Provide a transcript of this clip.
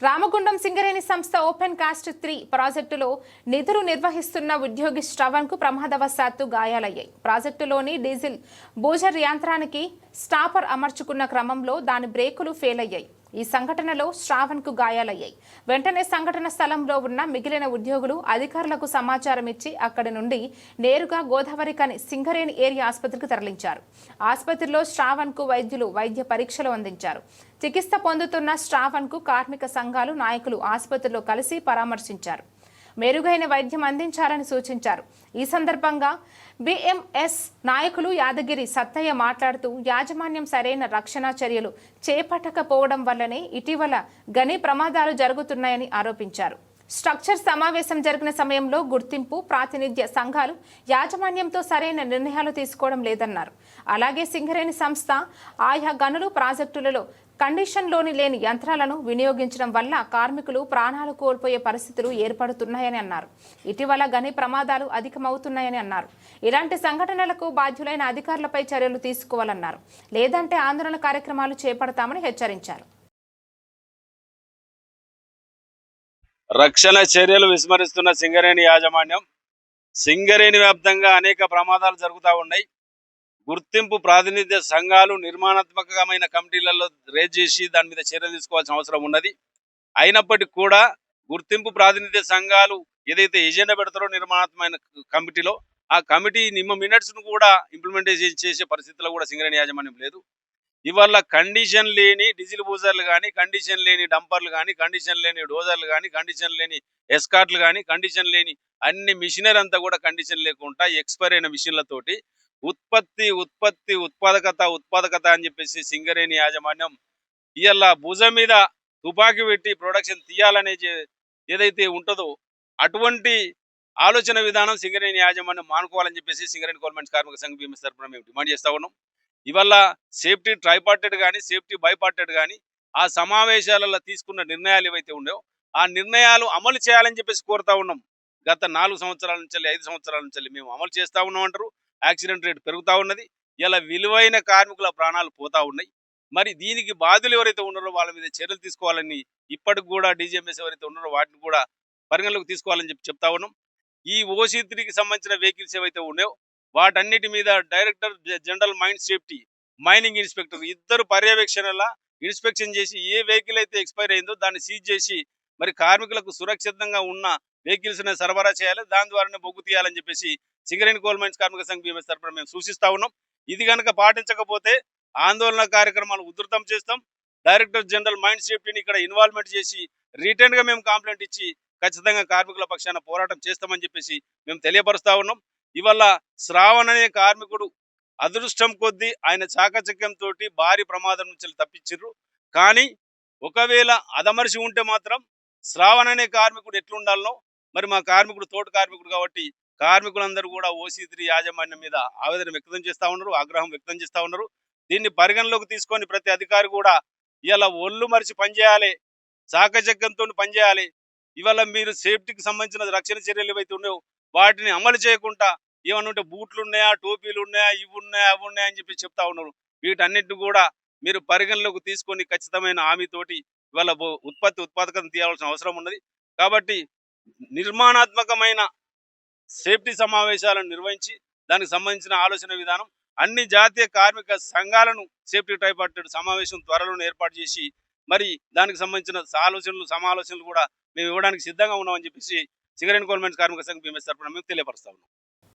రామగుండం సింగరేణి సంస్థ open cast 3 ప్రాజెక్టులో నిధులు నిర్వహిస్తున్న ఉద్యోగి శ్రవణ్కు ప్రమాదవశాత్తు గాయాలయ్యాయి. ప్రాజెక్టులోని డీజిల్ బూజర్ యంత్రానికి స్టాపర్ అమర్చుకున్న క్రమంలో దాని బ్రేకులు ఫెయిల్ అయ్యాయి. ఈ సంఘటనలో శ్రావణ్కు గాయాలయ్యాయి. వెంటనే సంఘటన స్థలంలో ఉన్న మిగిలిన ఉద్యోగులు అధికారులకు సమాచారం ఇచ్చి అక్కడి నుండి నేరుగా గోదావరికని సింగరేణి ఏరియా ఆసుపత్రికి తరలించారు. ఆసుపత్రిలో శ్రావణ్కు వైద్యులు వైద్య పరీక్షలు అందించారు. చికిత్స పొందుతున్న శ్రావణ్కు కార్మిక సంఘాలు నాయకులు ఆసుపత్రిలో కలిసి పరామర్శించారు. మెరుగైన వైద్యం అందించాలని సూచించారు. ఈ సందర్భంగా బిఎంఎస్ నాయకులు యాదగిరి సత్తయ్య మాట్లాడుతూ యాజమాన్యం సరైన రక్షణ చర్యలు చేపట్టకపోవడం వల్లనే ఇటీవల గని ప్రమాదాలు జరుగుతున్నాయని ఆరోపించారు. స్ట్రక్చర్ సమావేశం జరిగిన సమయంలో గుర్తింపు ప్రాతినిధ్య సంఘాలు యాజమాన్యంతో సరైన నిర్ణయాలు తీసుకోవడం లేదన్నారు. అలాగే సింగరేణి సంస్థ ఆయా గనులు ప్రాజెక్టులలో కండిషన్లోని లేని యంత్రాలను వినియోగించడం వల్ల కార్మికులు ప్రాణాలు కోల్పోయే పరిస్థితులు ఏర్పడుతున్నాయని అన్నారు. ఇటీవల గని ప్రమాదాలు అధికమవుతున్నాయని అన్నారు. ఇలాంటి సంఘటనలకు బాధ్యులైన అధికారులపై చర్యలు తీసుకోవాలన్నారు. లేదంటే ఆందోళన కార్యక్రమాలు చేపడతామని హెచ్చరించారు. రక్షణ చర్యలు విస్మరిస్తున్న సింగరేణి యాజమాన్యం సింగరేణి వ్యాప్తంగా అనేక ప్రమాదాలు జరుగుతూ ఉన్నాయి. గుర్తింపు ప్రాతినిధ్య సంఘాలు నిర్మాణాత్మకమైన కమిటీలలో రేజ్ చేసి దాని మీద చర్యలు తీసుకోవాల్సిన అవసరం ఉన్నది. అయినప్పటికీ కూడా గుర్తింపు ప్రాతినిధ్య సంఘాలు ఏదైతే ఎజెండా పెడతారో నిర్మాణాత్మకమైన కమిటీలో ఆ కమిటీ మినిట్స్ను కూడా ఇంప్లిమెంటేషన్ చేసే పరిస్థితిలో కూడా సింగరేణి యాజమాన్యం లేదు. ఇవాళ కండిషన్ లేని డీజిల్ బూజర్లు కానీ, కండిషన్ లేని డంపర్లు కానీ, కండిషన్ లేని డోజర్లు కానీ, కండిషన్ లేని ఎస్కార్ట్లు కానీ, కండిషన్ లేని అన్ని మిషనరీ అంతా కూడా కండిషన్ లేకుండా ఎక్స్పైర్ అయిన మిషన్లతోటి ఉత్పాదకత అని చెప్పేసి సింగరేణి యాజమాన్యం ఇవాళ భుజం మీద తుపాకీ పెట్టి ప్రొడక్షన్ తీయాలనే ఏదైతే ఉంటుందో అటువంటి ఆలోచన విధానం సింగరేణి యాజమాన్యం మానుకోవాలని చెప్పేసి సింగరేణి గవర్నమెంట్ కార్మిక సంఘ బీఎంఎస్ తరఫున మేము డిమాండ్ చేస్తా ఉన్నాం. ఇవాళ సేఫ్టీ ట్రైపార్టెడ్ కానీ, సేఫ్టీ బైపార్టెడ్ కానీ ఆ సమావేశాలలో తీసుకున్న నిర్ణయాలు ఏవైతే ఉన్నాయో ఆ నిర్ణయాలు అమలు చేయాలని చెప్పేసి కోరుతా ఉన్నాం. గత 4 సంవత్సరాల నుంచి 5 సంవత్సరాల నుంచి మేము అమలు చేస్తూ ఉన్నాం అంటారు. యాక్సిడెంట్ రేట్ పెరుగుతూ ఉన్నది. ఇలా విలువైన కార్మికుల ప్రాణాలు పోతా ఉన్నాయి. మరి దీనికి బాధ్యులు ఎవరైతే ఉన్నారో వాళ్ళ మీద చర్యలు తీసుకోవాలని ఇప్పటికి కూడా డీజీఎంఎస్ ఎవరైతే ఉన్నారో వాటిని కూడా పరిగణలోకి తీసుకోవాలని చెప్తా ఉన్నాం. ఈ ఓసీ3కి సంబంధించిన వెహికల్స్ ఏవైతే ఉన్నాయో వాటన్నిటి మీద director general mine safety, mining inspector ఇద్దరు పర్యవేక్షణల ఇన్స్పెక్షన్ చేసి ఏ వెహికల్ అయితే ఎక్స్పైర్ అయిందో దాన్ని సీజ్ చేసి మరి కార్మికులకు సురక్షితంగా ఉన్న వెహికల్స్ సరఫరా చేయాలి. దాని ద్వారానే బొగ్గు తీయాలని చెప్పేసి సింగరేణి కోల్ మైన్స్ కార్మిక సంఘ బీఎంఎస్ తరఫున మేము సూచిస్తా ఉన్నాం. ఇది కనుక పాటించకపోతే ఆందోళన కార్యక్రమాలు ఉధృతం చేస్తాం. డైరెక్టర్ జనరల్ మైన్ సేఫ్టీని ఇక్కడ ఇన్వాల్వ్మెంట్ చేసి రిటర్న్ గా మేము కంప్లైంట్ ఇచ్చి ఖచ్చితంగా కార్మికుల పక్షాన పోరాటం చేస్తామని చెప్పేసి మేము తెలియపరుస్తా ఉన్నాం. ఇవాళ శ్రావణ్ అనే కార్మికుడు అదృష్టం కొద్దీ ఆయన చాకచక్యంతో భారీ ప్రమాదం నుంచి తప్పించారు. కానీ ఒకవేళ అదమర్చి ఉంటే మాత్రం శ్రావణ్ అనే కార్మికుడు ఎట్లుండాలనో మరి మా కార్మికుడు తోటి కార్మికుడు కాబట్టి కార్మికులందరూ కూడా ఓసీ3 యాజమాన్యం మీద ఆవేదన వ్యక్తం చేస్తూ ఉన్నారు, ఆగ్రహం వ్యక్తం చేస్తూ ఉన్నారు. దీన్ని పరిగణలోకి తీసుకొని ప్రతి అధికారి కూడా ఇవాళ ఒళ్ళు మరిచి పనిచేయాలి, చాకచక్యంతో పనిచేయాలి. ఇవాళ మీరు సేఫ్టీకి సంబంధించిన రక్షణ చర్యలు ఏవైతే ఉన్నాయో వాటిని అమలు చేయకుండా ఏమన్నా ఉంటే బూట్లు ఉన్నాయా, టోపీలు ఉన్నాయా, ఇవి ఉన్నాయా, అవి ఉన్నాయా అని చెప్పి చెప్తా ఉన్నారు. వీటన్నిటిని కూడా మీరు పరిగణలోకి తీసుకొని ఖచ్చితమైన హామీతోటి ఇవాళ ఉత్పాదకతను తీయాల్సిన అవసరం ఉన్నది. కాబట్టి నిర్మాణాత్మకమైన సేఫ్టీ సమావేశాలను నిర్వహించి దానికి సంబంధించిన ఆలోచన విధానం అన్ని జాతీయ కార్మిక సంఘాలను సేఫ్టీ ట్రైపార్టెడ్ సమావేశం త్వరలోనే ఏర్పాటు చేసి మరి దానికి సంబంధించిన సమాలోచనలు కూడా మేము ఇవ్వడానికి సిద్ధంగా ఉన్నామని చెప్పేసి సింగరేణి గవర్నమెంట్ కార్మిక సంఘ బీఎంఎస్ తరఫున మేము తెలియపరుస్తా ఉన్నాం.